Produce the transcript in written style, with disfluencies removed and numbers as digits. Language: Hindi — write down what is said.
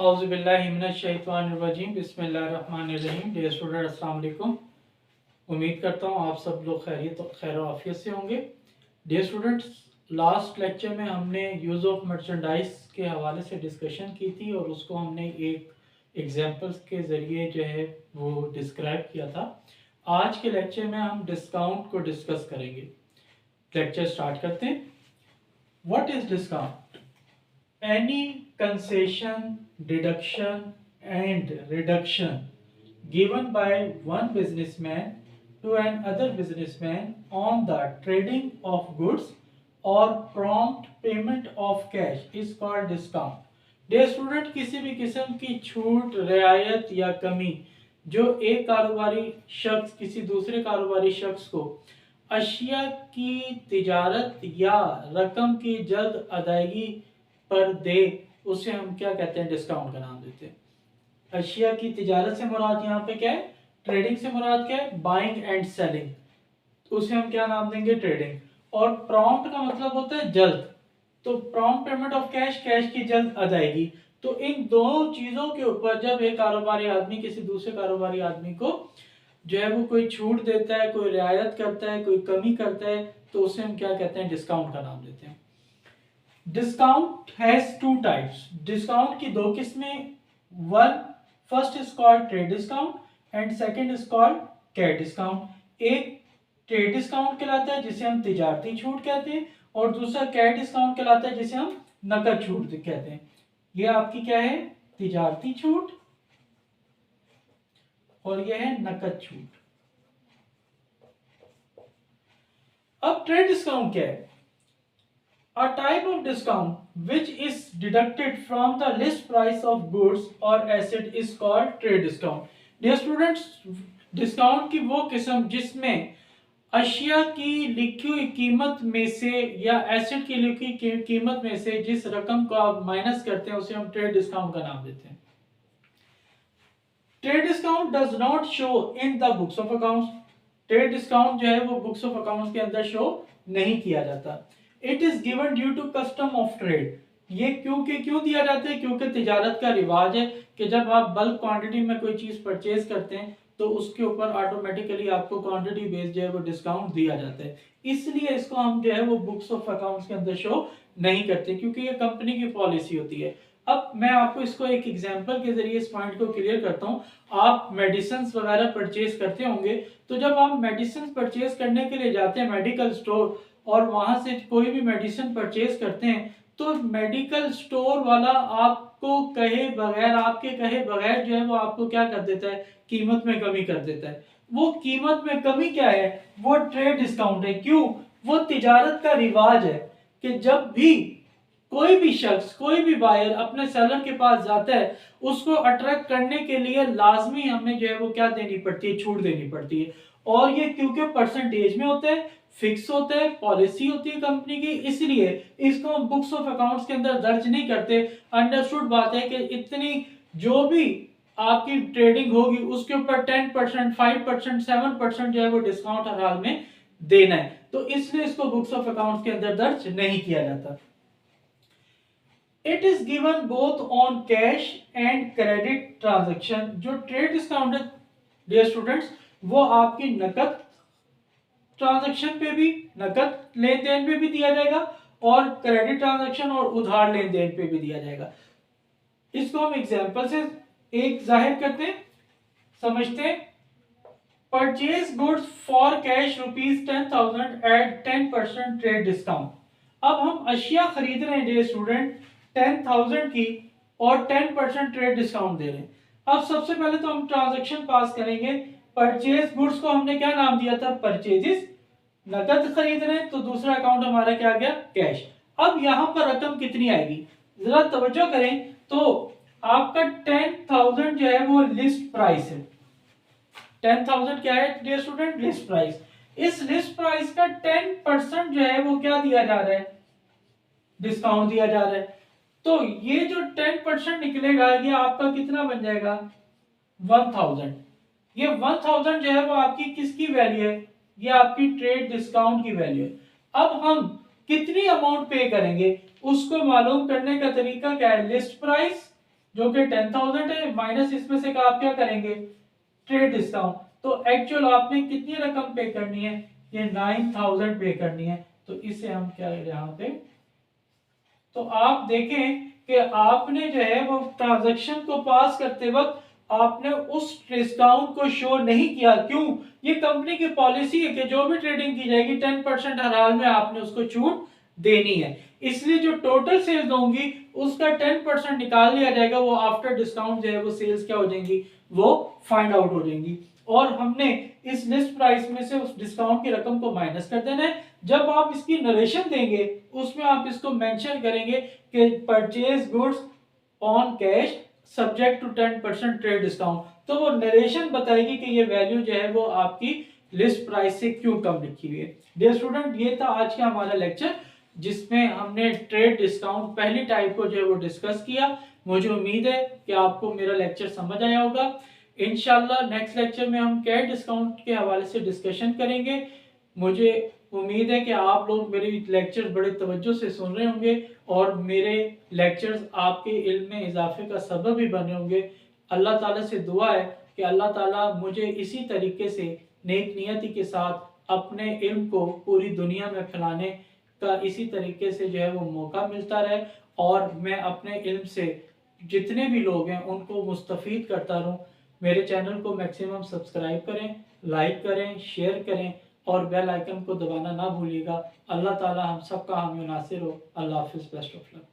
औज़ुबिल्लाहिमिनश्शैतानिर्रजीम बिस्मिल्लाहिर्रहमानिर्रहीम। डियर स्टूडेंट, अस्सलाम वालेकुम। उम्मीद करता हूँ आप सब लोग खैर आफियत से होंगे। डियर स्टूडेंट्स, लास्ट लेक्चर में हमने यूज़ ऑफ मर्चेंडाइज के हवाले से डिस्कशन की थी और उसको हमने एक एग्जांपल्स के ज़रिए जो है वो डिस्क्राइब किया था। आज के लेक्चर में हम डिस्काउंट को डिस्कस करेंगे। लेक्चर स्टार्ट करते हैं। What is discount? Any concession, deduction and reduction given by one businessman to another businessman on the trading of goods or prompt payment of cash is called discount. Dear student, किसी भी किस्म की छूट, रियायत या कमी जो एक कारोबारी शख्स किसी दूसरे कारोबारी शख्स को अशिया की तिजारत या रकम की जल्द अदायगी पर दे, उसे हम क्या कहते हैं? डिस्काउंट का नाम देते हैं। अशिया की तिजारत से मुराद यहाँ पे क्या है? ट्रेडिंग से मुराद क्या है? बाइंग एंड सेलिंग, उसे हम क्या नाम देंगे? ट्रेडिंग। और प्रॉम्प्ट का मतलब होता है जल्द, तो prompt payment of cash, cash की जल्द अदायगी। तो इन दोनों चीजों के ऊपर जब एक कारोबारी आदमी किसी दूसरे कारोबारी आदमी को जो है वो कोई छूट देता है, कोई रियायत करता है, कोई कमी करता है, तो उसे हम क्या कहते हैं? डिस्काउंट का नाम देते हैं। Discount has two types. Discount की दो किस्में, first is called trade discount and second is called cash discount. एक ट्रेड डिस्काउंट कहलाता है जिसे हम तिजारती छूट कहते हैं, और दूसरा कैश डिस्काउंट कहलाता है जिसे हम नकद छूट कहते हैं। ये आपकी क्या है? तिजारती छूट, और यह है नकद छूट। अब ट्रेड डिस्काउंट क्या है? A type of discount which is deducted from the list price of goods or asset is called trade discount. Dear students, discount की वो किस्म जिसमें अशिया की लिखी हुई कीमत में से या एसेट की लिखी हुई कीमत में से जिस रकम को आप माइनस करते हैं उसे हम ट्रेड डिस्काउंट का नाम देते हैं। Trade discount does not show in the books of accounts. Trade discount जो है वो बुक्स ऑफ अकाउंट्स के अंदर शो नहीं किया जाता। It is given due to custom of trade. ये क्यों दिया जाता है? क्योंकि तिजारत का रिवाज है कि जब आप बल्क क्वांटिटी में कोई चीज परचेज करते हैं तो उसके ऊपर ऑटोमेटिकली आपको क्वांटिटी बेस्ड जो है वो डिस्काउंट दिया जाता है। इसलिए इसको हम जो है वो बुक्स ऑफ अकाउंट्स के अंदर शो नहीं करते, क्योंकि ये कंपनी की पॉलिसी होती है। अब मैं आपको इसको एक एग्जांपल के जरिए इस पॉइंट को क्लियर करता हूँ। आप मेडिसिन वगैरह परचेज करते होंगे, तो जब आप मेडिसिन परचेज करने के लिए जाते हैं मेडिकल स्टोर और वहां से कोई भी मेडिसिन परचेज करते हैं, तो मेडिकल स्टोर वाला आपको कहे बगैर, आपके कहे बगैर जो है वो आपको क्या कर देता है? कीमत में कमी कर देता है। वो कीमत में कमी क्या है? वो ट्रेड डिस्काउंट है। क्यों? वो तिजारत का रिवाज है कि जब भी कोई भी शख्स, कोई भी बायर अपने सेलर के पास जाता है, उसको अट्रैक्ट करने के लिए लाजमी हमें जो है वो क्या देनी पड़ती है? छूट देनी पड़ती है। और ये क्योंकि परसेंटेज में होता है, फिक्स होता है, पॉलिसी होती है कंपनी की, इसलिए इसको हम बुक्स ऑफ अकाउंट्स के अंदर दर्ज नहीं करते। अंडरस्टूड बात है कि इतनी जो भी आपकी ट्रेडिंग होगी उसके ऊपर 10%, 5%, 7% जो है वो डिस्काउंट हर हाल में देना है, तो इसलिए इसको बुक्स ऑफ अकाउंट्स के अंदर दर्ज नहीं किया जाता। It is given both on cash and credit transaction. जो ट्रेड डिस्काउंट है डियर स्टूडेंट्स, वो आपकी नकद ट्रांजैक्शन पे भी, नकद लेन देन पे भी दिया जाएगा, और क्रेडिट ट्रांजैक्शन और उधार लेन देन पे भी दिया जाएगा। इसको हम एग्जांपल से एक जाहिर करते हैं, समझते हैं। Purchase goods for cash ₹10,000 at 10% trade discount. अब हम अशिया खरीद रहे हैं डियर स्टूडेंट 10,000 की और 10% ट्रेड डिस्काउंट दे रहे हैं। अब सबसे पहले तो हम ट्रांजैक्शन पास करेंगे। परचेज गुड्स को हमने क्या नाम दिया था? परचेजेस। नकद खरीद रहे हैं तो दूसरा अकाउंट हमारा क्या आ गया? कैश। अब यहां पर रकम कितनी आएगी? जरा तवज्जो करें तो आपका 10,000 जो है वो लिस्ट प्राइस है। 10,000 क्या है डियर स्टूडेंट? List price. इस लिस्ट प्राइस का 10% जो है वो क्या दिया जा रहा है? डिस्काउंट दिया जा रहा है। तो ये जो 10% निकलेगा ये आपका कितना बन जाएगा? 1000। ये 1000 जो है वो आपकी किसकी वैल्यू है? ये आपकी ट्रेड डिस्काउंट की वैल्यू है। अब हम कितनी अमाउंट पे करेंगे उसको मालूम करने का तरीका क्या है? लिस्ट प्राइस जो कि 10,000 है, माइनस इसमें से आप क्या करेंगे, ट्रेड डिस्काउंट। तो एक्चुअल आपने कितनी रकम पे करनी है, ये 9,000 पे करनी है। तो इसे हम क्या यहाँ पे, तो आप देखें कि आपने जो है वो ट्रांजैक्शन को पास करते वक्त आपने उस डिस्काउंट को शो नहीं किया। क्यों? ये कंपनी की पॉलिसी है कि जो भी ट्रेडिंग की जाएगी 10% हर हाल में आपने उसको छूट देनी है। इसलिए जो टोटल सेल्स होंगी उसका 10% निकाल लिया जाएगा, वो आफ्टर डिस्काउंट जो है वो सेल्स क्या हो जाएंगी, वो फाइंड आउट हो जाएंगी। और हमने इस लिस्ट प्राइस में से उस डिस्काउंट की रकम को माइनस कर देना है। जब आप इसकी नरेशन देंगे उसमें आप इसको मेंशन करेंगे कि purchase goods on cash subject to 10% trade discount. तो वो नरेशन बताएगी कि ये वैल्यू जो है वो आपकी लिस्ट प्राइस से क्यों कम लिखी हुई है। डियर स्टूडेंट, ये था आज का हमारा लेक्चर जिसमें हमने ट्रेड डिस्काउंट पहली टाइप को जो है वो डिस्कस किया। मुझे उम्मीद है कि आपको मेरा लेक्चर समझ आया होगा। इंशाल्लाह नेक्स्ट लेक्चर में हम कैश डिस्काउंट के हवाले से डिस्कशन करेंगे। मुझे उम्मीद है कि आप लोग मेरे लेक्चर्स बड़े तवज्जो से सुन रहे होंगे और मेरे लेक्चर्स आपके इल्म में इजाफे का सबब भी बने होंगे। अल्लाह ताला से दुआ है कि अल्लाह ताला मुझे इसी तरीके से नेक नियति के साथ अपने इल्म को पूरी दुनिया में फैलाने का इसी तरीके से जो है वो मौका मिलता रहे और मैं अपने इल्म से जितने भी लोग हैं उनको मुस्तफ़ीद करता रहूँ। मेरे चैनल को मैक्सिमम सब्सक्राइब करें, लाइक करें, शेयर करें और बेल आइकन को दबाना ना भूलिएगा। अल्लाह ताला हम सब का हामी नासिर हो। अल्लाह हाफिज़, बेस्ट ऑफ लक।